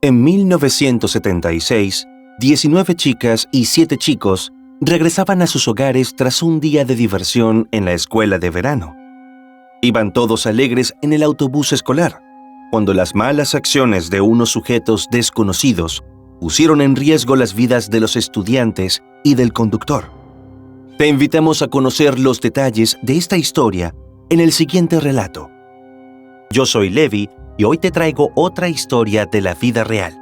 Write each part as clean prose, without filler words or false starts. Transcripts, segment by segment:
En 1976, 19 chicas y 7 chicos regresaban a sus hogares tras un día de diversión en la escuela de verano. Iban todos alegres en el autobús escolar, cuando las malas acciones de unos sujetos desconocidos pusieron en riesgo las vidas de los estudiantes y del conductor. Te invitamos a conocer los detalles de esta historia en el siguiente relato. Yo soy Levi y hoy te traigo otra historia de la vida real.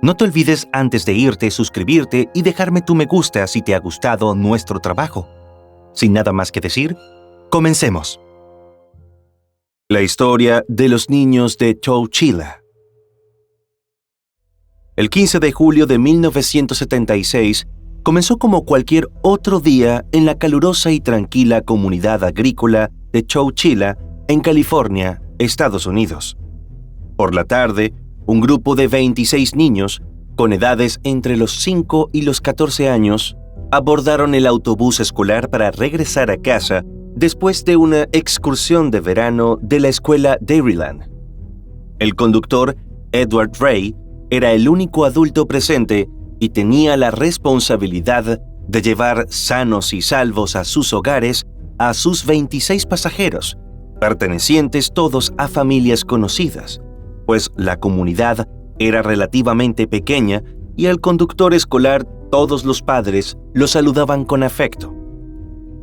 No te olvides antes de irte suscribirte y dejarme tu me gusta si te ha gustado nuestro trabajo. Sin nada más que decir, comencemos. La historia de los niños de Chowchilla. El 15 de julio de 1976 comenzó como cualquier otro día en la calurosa y tranquila comunidad agrícola de Chowchilla, en California, Estados Unidos. Por la tarde, un grupo de 26 niños, con edades entre los 5 y los 14 años, abordaron el autobús escolar para regresar a casa después de una excursión de verano de la escuela Dairyland. El conductor, Edward Ray, era el único adulto presente y tenía la responsabilidad de llevar sanos y salvos a sus hogares a sus 26 pasajeros, pertenecientes todos a familias conocidas, pues la comunidad era relativamente pequeña y al conductor escolar todos los padres lo saludaban con afecto.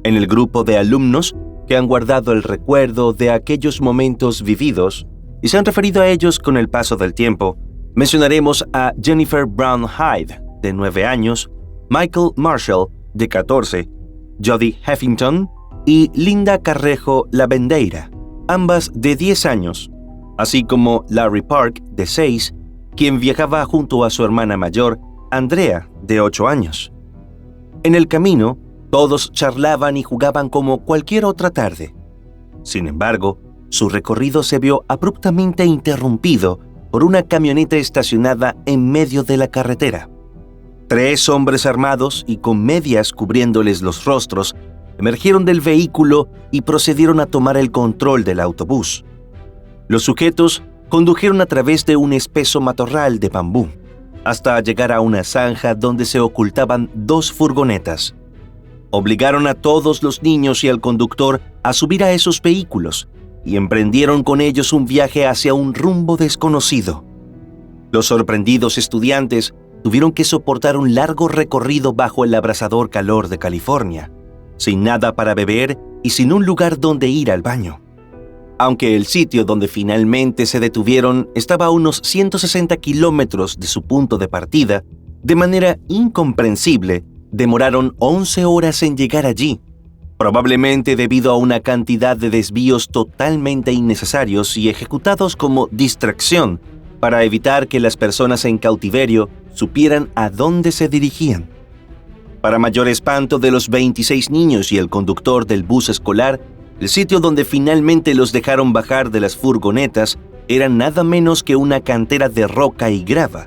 En el grupo de alumnos que han guardado el recuerdo de aquellos momentos vividos y se han referido a ellos con el paso del tiempo, mencionaremos a Jennifer Brown Hyde, de 9 años, Michael Marshall, de 14, Jody Heffington y Linda Carrejo Lavendeira, ambas de 10 años, así como Larry Park, de 6, quien viajaba junto a su hermana mayor, Andrea, de 8 años. En el camino, todos charlaban y jugaban como cualquier otra tarde. Sin embargo, su recorrido se vio abruptamente interrumpido por una camioneta estacionada en medio de la carretera. 3 hombres armados y con medias cubriéndoles los rostros emergieron del vehículo y procedieron a tomar el control del autobús. Los sujetos condujeron a través de un espeso matorral de bambú, hasta llegar a una zanja donde se ocultaban 2 furgonetas. Obligaron a todos los niños y al conductor a subir a esos vehículos y emprendieron con ellos un viaje hacia un rumbo desconocido. Los sorprendidos estudiantes tuvieron que soportar un largo recorrido bajo el abrasador calor de California, sin nada para beber y sin un lugar donde ir al baño. Aunque el sitio donde finalmente se detuvieron estaba a unos 160 kilómetros de su punto de partida, de manera incomprensible, demoraron 11 horas en llegar allí, probablemente debido a una cantidad de desvíos totalmente innecesarios y ejecutados como distracción para evitar que las personas en cautiverio supieran a dónde se dirigían. Para mayor espanto de los 26 niños y el conductor del bus escolar, el sitio donde finalmente los dejaron bajar de las furgonetas era nada menos que una cantera de roca y grava.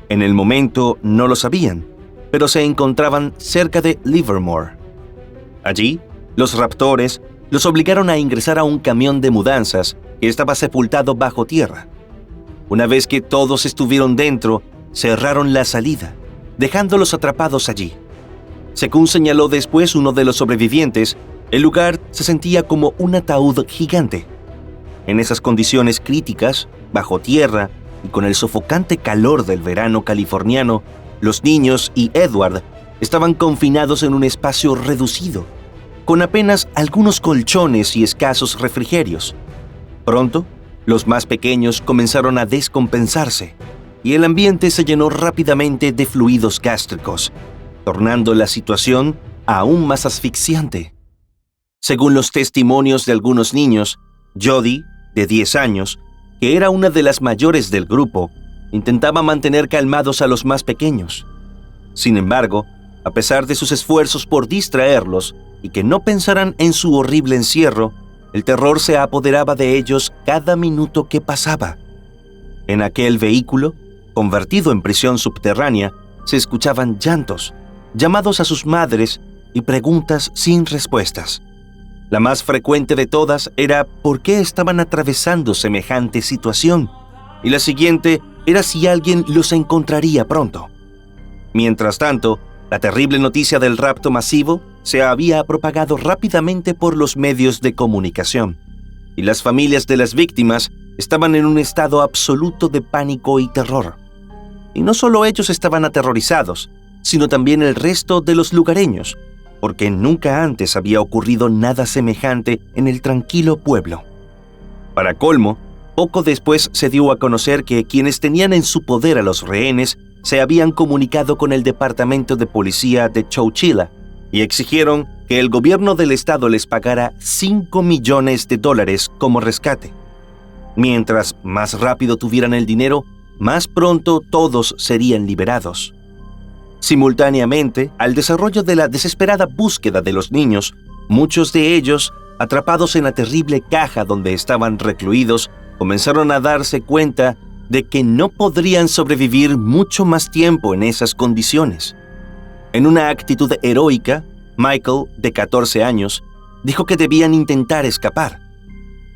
En el momento no lo sabían, pero se encontraban cerca de Livermore. Allí, los raptores los obligaron a ingresar a un camión de mudanzas que estaba sepultado bajo tierra. Una vez que todos estuvieron dentro, cerraron la salida, dejándolos atrapados allí. Según señaló después uno de los sobrevivientes, el lugar se sentía como un ataúd gigante. En esas condiciones críticas, bajo tierra y con el sofocante calor del verano californiano, los niños y Edward estaban confinados en un espacio reducido, con apenas algunos colchones y escasos refrigerios. Pronto, los más pequeños comenzaron a descompensarse y el ambiente se llenó rápidamente de fluidos gástricos, tornando la situación aún más asfixiante. Según los testimonios de algunos niños, Jody, de 10 años, que era una de las mayores del grupo, intentaba mantener calmados a los más pequeños. Sin embargo, a pesar de sus esfuerzos por distraerlos y que no pensaran en su horrible encierro, el terror se apoderaba de ellos cada minuto que pasaba. En aquel vehículo, convertido en prisión subterránea, se escuchaban llantos, llamados a sus madres y preguntas sin respuestas. La más frecuente de todas era por qué estaban atravesando semejante situación, y la siguiente era si alguien los encontraría pronto. Mientras tanto, la terrible noticia del rapto masivo se había propagado rápidamente por los medios de comunicación, y las familias de las víctimas estaban en un estado absoluto de pánico y terror. Y no solo ellos estaban aterrorizados, sino también el resto de los lugareños, porque nunca antes había ocurrido nada semejante en el tranquilo pueblo. Para colmo, poco después se dio a conocer que quienes tenían en su poder a los rehenes se habían comunicado con el departamento de policía de Chowchilla y exigieron que el gobierno del estado les pagara $5 millones como rescate. Mientras más rápido tuvieran el dinero, más pronto todos serían liberados. Simultáneamente, al desarrollo de la desesperada búsqueda de los niños, muchos de ellos, atrapados en la terrible caja donde estaban recluidos, comenzaron a darse cuenta de que no podrían sobrevivir mucho más tiempo en esas condiciones. En una actitud heroica, Michael, de 14 años, dijo que debían intentar escapar.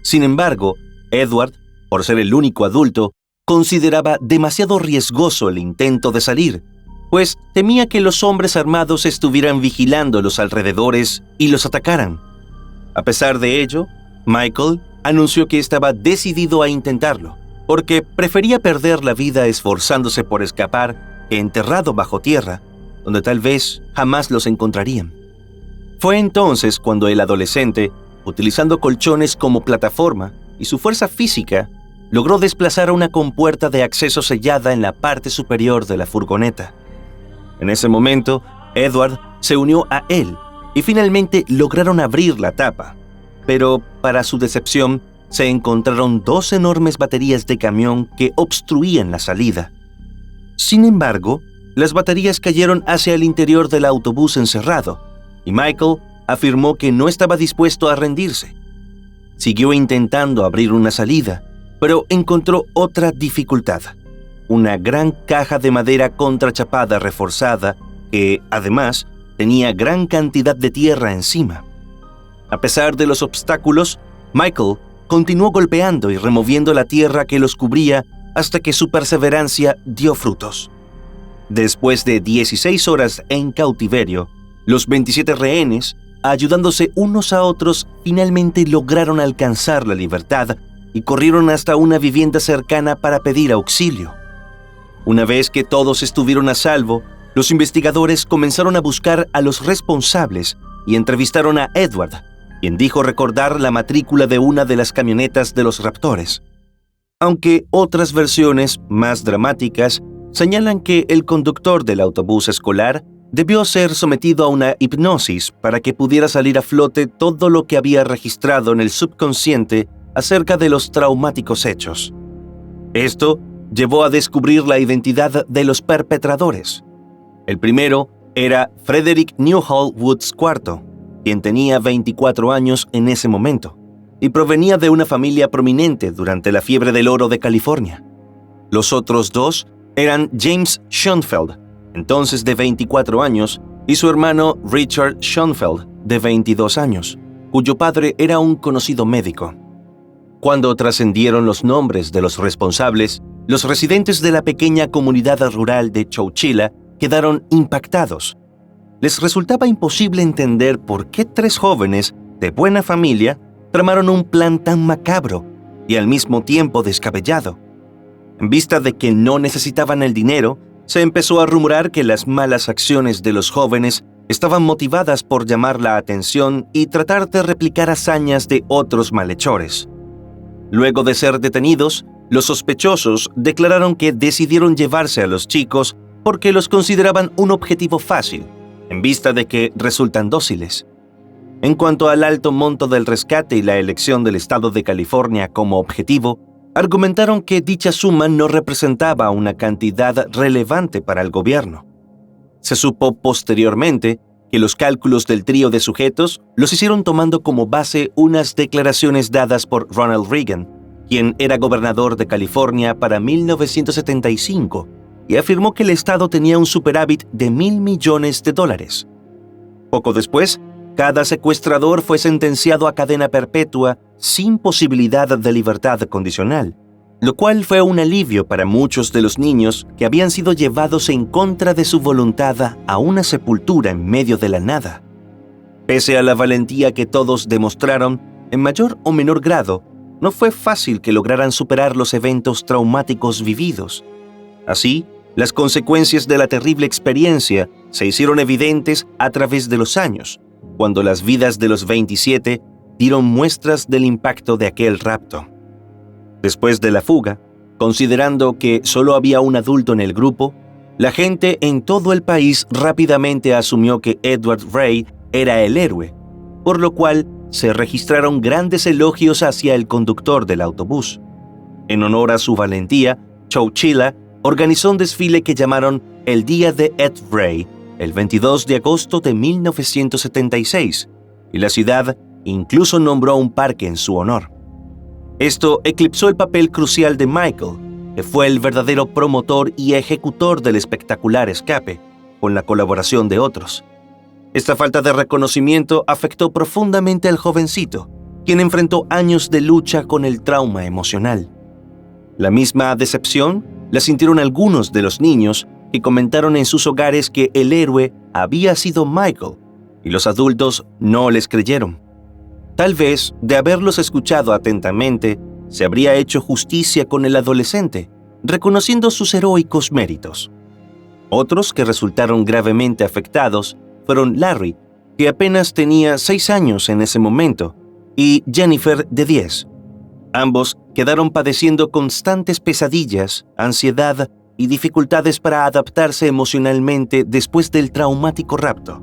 Sin embargo, Edward, por ser el único adulto, consideraba demasiado riesgoso el intento de salir, pues temía que los hombres armados estuvieran vigilando los alrededores y los atacaran. A pesar de ello, Michael anunció que estaba decidido a intentarlo, porque prefería perder la vida esforzándose por escapar que enterrado bajo tierra, donde tal vez jamás los encontrarían. Fue entonces cuando el adolescente, utilizando colchones como plataforma y su fuerza física, logró desplazar una compuerta de acceso sellada en la parte superior de la furgoneta. En ese momento, Edward se unió a él y finalmente lograron abrir la tapa. Pero, para su decepción, se encontraron 2 enormes baterías de camión que obstruían la salida. Sin embargo, las baterías cayeron hacia el interior del autobús encerrado, y Michael afirmó que no estaba dispuesto a rendirse. Siguió intentando abrir una salida, pero encontró otra dificultad: una gran caja de madera contrachapada reforzada que, además, tenía gran cantidad de tierra encima. A pesar de los obstáculos, Michael continuó golpeando y removiendo la tierra que los cubría hasta que su perseverancia dio frutos. Después de 16 horas en cautiverio, los 27 rehenes, ayudándose unos a otros, finalmente lograron alcanzar la libertad y corrieron hasta una vivienda cercana para pedir auxilio. Una vez que todos estuvieron a salvo, los investigadores comenzaron a buscar a los responsables y entrevistaron a Edward, quien dijo recordar la matrícula de una de las camionetas de los raptores. Aunque otras versiones, más dramáticas, señalan que el conductor del autobús escolar debió ser sometido a una hipnosis para que pudiera salir a flote todo lo que había registrado en el subconsciente acerca de los traumáticos hechos. Esto llevó a descubrir la identidad de los perpetradores. El primero era Frederick Newhall Woods IV, quien tenía 24 años en ese momento, y provenía de una familia prominente durante la fiebre del oro de California. Los otros 2 eran James Schoenfeld, entonces de 24 años, y su hermano Richard Schoenfeld, de 22 años, cuyo padre era un conocido médico. Cuando trascendieron los nombres de los responsables, los residentes de la pequeña comunidad rural de Chowchilla quedaron impactados. Les resultaba imposible entender por qué 3 jóvenes de buena familia tramaron un plan tan macabro y al mismo tiempo descabellado. En vista de que no necesitaban el dinero, se empezó a rumorar que las malas acciones de los jóvenes estaban motivadas por llamar la atención y tratar de replicar hazañas de otros malhechores. Luego de ser detenidos, los sospechosos declararon que decidieron llevarse a los chicos porque los consideraban un objetivo fácil, en vista de que resultan dóciles. En cuanto al alto monto del rescate y la elección del estado de California como objetivo, argumentaron que dicha suma no representaba una cantidad relevante para el gobierno. Se supo posteriormente que los cálculos del trío de sujetos los hicieron tomando como base unas declaraciones dadas por Ronald Reagan, quien era gobernador de California para 1975, y afirmó que el estado tenía un superávit de $1,000 millones. Poco después, cada secuestrador fue sentenciado a cadena perpetua sin posibilidad de libertad condicional, lo cual fue un alivio para muchos de los niños que habían sido llevados en contra de su voluntad a una sepultura en medio de la nada. Pese a la valentía que todos demostraron, en mayor o menor grado, no fue fácil que lograran superar los eventos traumáticos vividos. Así, las consecuencias de la terrible experiencia se hicieron evidentes a través de los años, cuando las vidas de los 27 dieron muestras del impacto de aquel rapto. Después de la fuga, considerando que solo había un adulto en el grupo, la gente en todo el país rápidamente asumió que Edward Ray era el héroe, por lo cual se registraron grandes elogios hacia el conductor del autobús. En honor a su valentía, Chowchilla organizó un desfile que llamaron el Día de Ed Ray, el 22 de agosto de 1976, y la ciudad incluso nombró un parque en su honor. Esto eclipsó el papel crucial de Michael, que fue el verdadero promotor y ejecutor del espectacular escape, con la colaboración de otros. Esta falta de reconocimiento afectó profundamente al jovencito, quien enfrentó años de lucha con el trauma emocional. La misma decepción la sintieron algunos de los niños que comentaron en sus hogares que el héroe había sido Michael, y los adultos no les creyeron. Tal vez, de haberlos escuchado atentamente, se habría hecho justicia con el adolescente, reconociendo sus heroicos méritos. Otros que resultaron gravemente afectados fueron Larry, que apenas tenía 6 años en ese momento, y Jennifer, de 10. Ambos quedaron padeciendo constantes pesadillas, ansiedad y dificultades para adaptarse emocionalmente después del traumático rapto.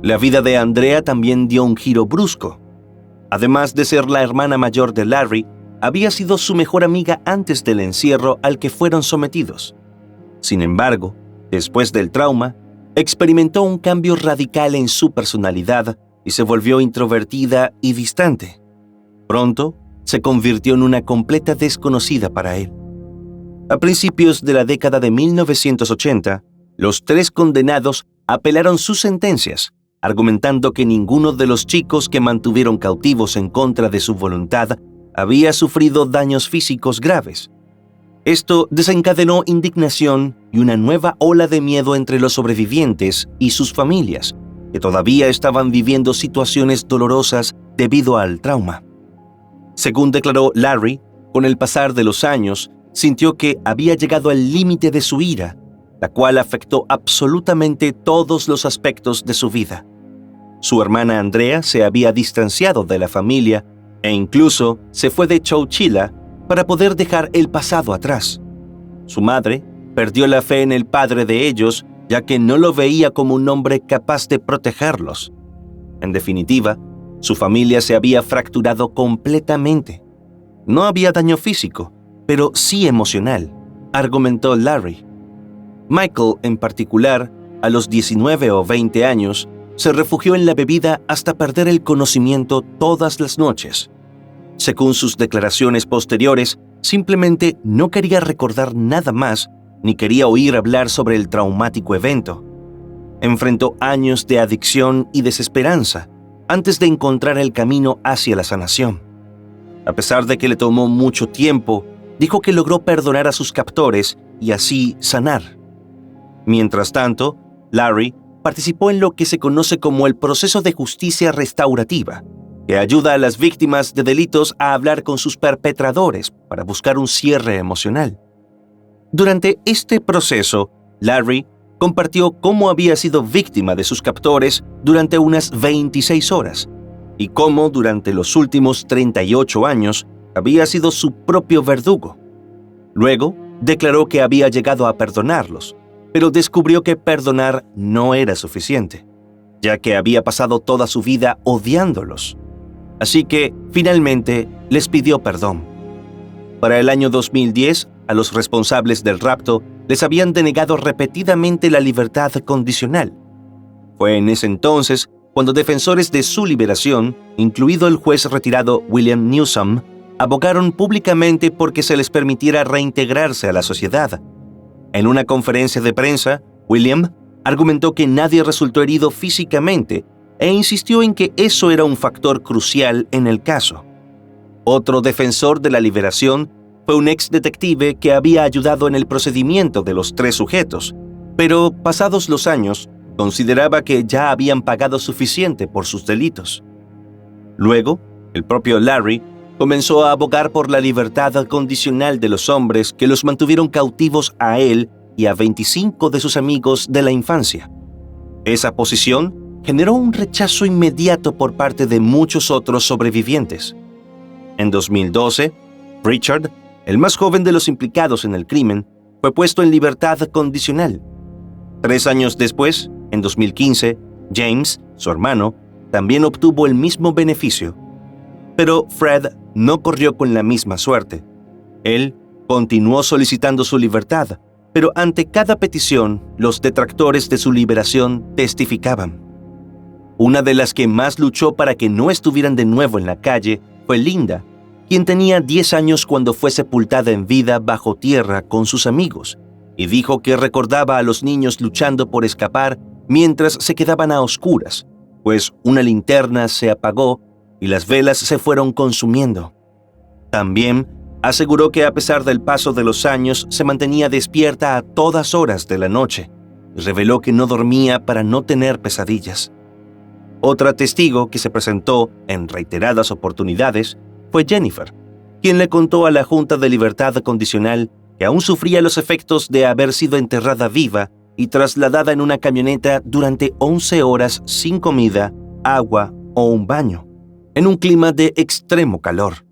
La vida de Andrea también dio un giro brusco. Además de ser la hermana mayor de Larry, había sido su mejor amiga antes del encierro al que fueron sometidos. Sin embargo, después del trauma, experimentó un cambio radical en su personalidad y se volvió introvertida y distante. Pronto, se convirtió en una completa desconocida para él. A principios de la década de 1980, los 3 condenados apelaron sus sentencias, argumentando que ninguno de los chicos que mantuvieron cautivos en contra de su voluntad había sufrido daños físicos graves. Esto desencadenó indignación y una nueva ola de miedo entre los sobrevivientes y sus familias, que todavía estaban viviendo situaciones dolorosas debido al trauma. Según declaró Larry, con el pasar de los años, sintió que había llegado al límite de su ira, la cual afectó absolutamente todos los aspectos de su vida. Su hermana Andrea se había distanciado de la familia e incluso se fue de Chowchilla para poder dejar el pasado atrás. Su madre perdió la fe en el padre de ellos, ya que no lo veía como un hombre capaz de protegerlos. En definitiva, su familia se había fracturado completamente. No había daño físico, pero sí emocional, argumentó Larry. Michael, en particular, a los 19 o 20 años, se refugió en la bebida hasta perder el conocimiento todas las noches. Según sus declaraciones posteriores, simplemente no quería recordar nada más ni quería oír hablar sobre el traumático evento. Enfrentó años de adicción y desesperanza antes de encontrar el camino hacia la sanación. A pesar de que le tomó mucho tiempo, dijo que logró perdonar a sus captores y así sanar. Mientras tanto, Larry participó en lo que se conoce como el proceso de justicia restaurativa, que ayuda a las víctimas de delitos a hablar con sus perpetradores para buscar un cierre emocional. Durante este proceso, Larry compartió cómo había sido víctima de sus captores durante unas 26 horas y cómo durante los últimos 38 años había sido su propio verdugo. Luego, declaró que había llegado a perdonarlos, pero descubrió que perdonar no era suficiente, ya que había pasado toda su vida odiándolos. Así que, finalmente, les pidió perdón. Para el año 2010, a los responsables del rapto les habían denegado repetidamente la libertad condicional. Fue en ese entonces cuando defensores de su liberación, incluido el juez retirado William Newsom, abogaron públicamente porque se les permitiera reintegrarse a la sociedad. En una conferencia de prensa, William argumentó que nadie resultó herido físicamente e insistió en que eso era un factor crucial en el caso. Otro defensor de la liberación fue un ex detective que había ayudado en el procedimiento de los 3 sujetos, pero pasados los años, consideraba que ya habían pagado suficiente por sus delitos. Luego, el propio Larry comenzó a abogar por la libertad condicional de los hombres que los mantuvieron cautivos a él y a 25 de sus amigos de la infancia. Esa posición generó un rechazo inmediato por parte de muchos otros sobrevivientes. En 2012, Richard, el más joven de los implicados en el crimen, fue puesto en libertad condicional. 3 años después, en 2015, James, su hermano, también obtuvo el mismo beneficio. Pero Fred no corrió con la misma suerte. Él continuó solicitando su libertad, pero ante cada petición, los detractores de su liberación testificaban. Una de las que más luchó para que no estuvieran de nuevo en la calle fue Linda, quien tenía 10 años cuando fue sepultada en vida bajo tierra con sus amigos, y dijo que recordaba a los niños luchando por escapar mientras se quedaban a oscuras, pues una linterna se apagó y las velas se fueron consumiendo. También aseguró que a pesar del paso de los años se mantenía despierta a todas horas de la noche y reveló que no dormía para no tener pesadillas. Otra testigo que se presentó en reiteradas oportunidades fue Jennifer, quien le contó a la Junta de Libertad Condicional que aún sufría los efectos de haber sido enterrada viva y trasladada en una camioneta durante 11 horas sin comida, agua o un baño, en un clima de extremo calor.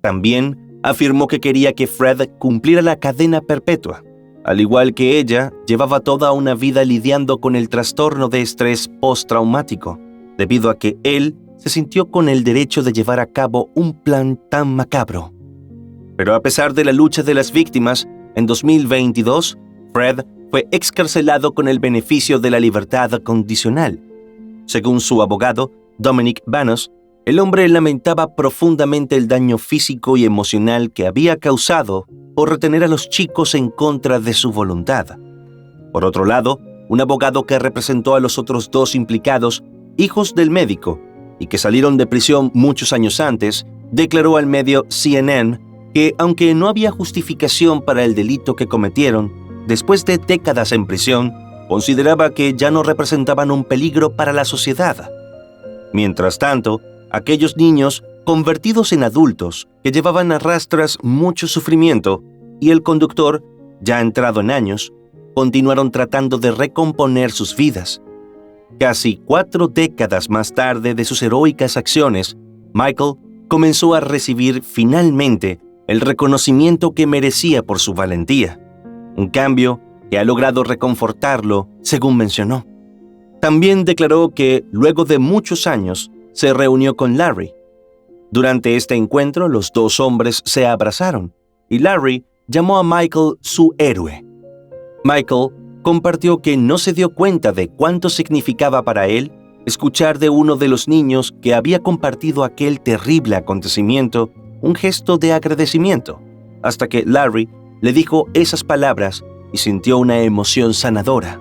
También afirmó que quería que Fred cumpliera la cadena perpetua. Al igual que ella, llevaba toda una vida lidiando con el trastorno de estrés postraumático, debido a que él se sintió con el derecho de llevar a cabo un plan tan macabro. Pero a pesar de la lucha de las víctimas, en 2022, Fred fue excarcelado con el beneficio de la libertad condicional. Según su abogado, Dominic Banos, el hombre lamentaba profundamente el daño físico y emocional que había causado por retener a los chicos en contra de su voluntad. Por otro lado, un abogado que representó a los otros 2 implicados, hijos del médico, y que salieron de prisión muchos años antes, declaró al medio CNN que, aunque no había justificación para el delito que cometieron, después de décadas en prisión, consideraba que ya no representaban un peligro para la sociedad. Mientras tanto, aquellos niños, convertidos en adultos, que llevaban a rastras mucho sufrimiento, y el conductor, ya entrado en años, continuaron tratando de recomponer sus vidas. Casi 4 décadas más tarde de sus heroicas acciones, Michael comenzó a recibir finalmente el reconocimiento que merecía por su valentía, un cambio que ha logrado reconfortarlo, según mencionó. También declaró que, luego de muchos años, se reunió con Larry. Durante este encuentro, los 2 hombres se abrazaron, y Larry llamó a Michael su héroe. Michael compartió que no se dio cuenta de cuánto significaba para él escuchar de uno de los niños que había compartido aquel terrible acontecimiento un gesto de agradecimiento, hasta que Larry le dijo esas palabras y sintió una emoción sanadora.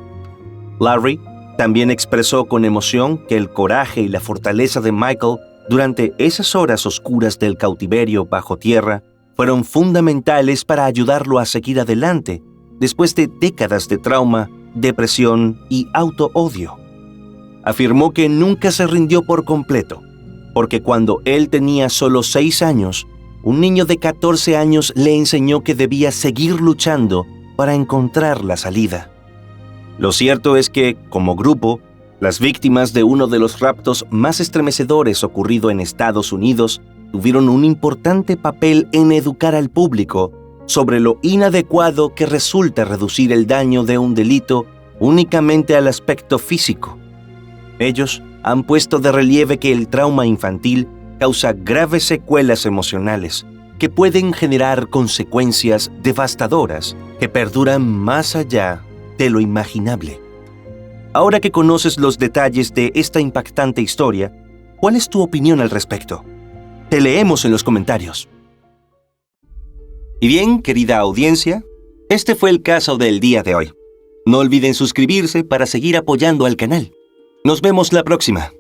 Larry también expresó con emoción que el coraje y la fortaleza de Michael durante esas horas oscuras del cautiverio bajo tierra fueron fundamentales para ayudarlo a seguir adelante después de décadas de trauma, depresión y auto-odio. Afirmó que nunca se rindió por completo, porque cuando él tenía solo 6 años, un niño de 14 años le enseñó que debía seguir luchando para encontrar la salida. Lo cierto es que, como grupo, las víctimas de uno de los raptos más estremecedores ocurrido en Estados Unidos tuvieron un importante papel en educar al público sobre lo inadecuado que resulta reducir el daño de un delito únicamente al aspecto físico. Ellos han puesto de relieve que el trauma infantil causa graves secuelas emocionales que pueden generar consecuencias devastadoras que perduran más allá de lo imaginable. Ahora que conoces los detalles de esta impactante historia, ¿cuál es tu opinión al respecto? Te leemos en los comentarios. Y bien, querida audiencia, este fue el caso del día de hoy. No olviden suscribirse para seguir apoyando al canal. Nos vemos la próxima.